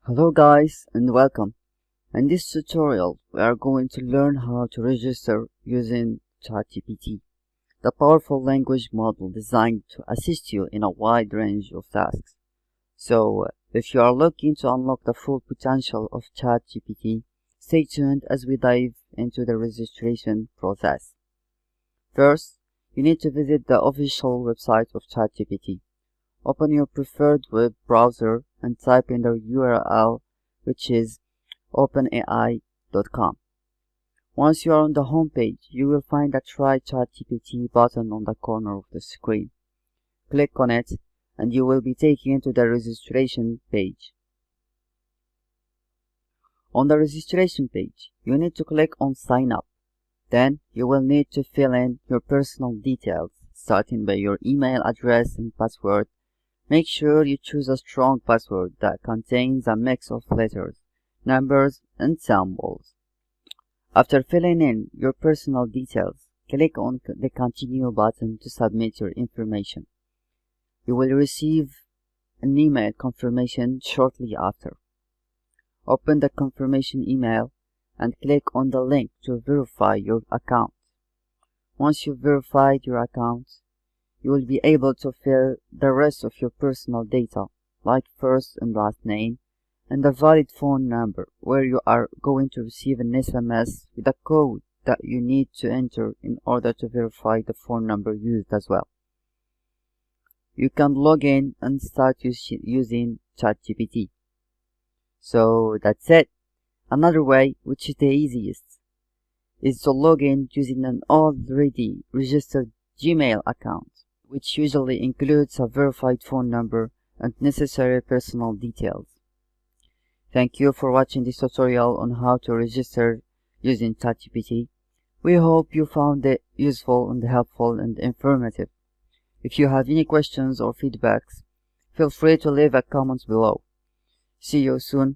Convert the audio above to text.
Hello guys and welcome. In this tutorial we are going to learn how to register using Chatgpt, the powerful language model designed to assist you in a wide range of tasks. So if you are looking to unlock the full potential of Chatgpt, stay tuned as we dive into the registration process. First, you need to visit the official website of Chatgpt. Open your preferred web browser and type in the URL, which is openai.com. Once you are on the home page, you will find a Try ChatGPT button on the corner of the screen. Click on it and you will be taken to the registration page. On the registration page, you need to click on Sign Up. Then you will need to fill in your personal details, starting by your email address and password. Make sure you choose a strong password that contains a mix of letters, numbers, and symbols. After filling in your personal details, click on the Continue button to submit your information. You will receive an email confirmation shortly after. Open the confirmation email and click on the link to verify your account. Once you've verified your account, you will be able to fill the rest of your personal data, like first and last name, and a valid phone number, where you are going to receive an SMS with a code that you need to enter in order to verify the phone number used as well. You can log in and start using Chatgpt. So that's it. Another way, which is the easiest, is to log in using an already registered Gmail account, which usually includes a verified phone number and necessary personal details. Thank you for watching this tutorial on how to register using Chatgpt. We hope you found it useful and helpful and informative. If you have any questions or feedbacks, feel free to leave a comment below. See you soon.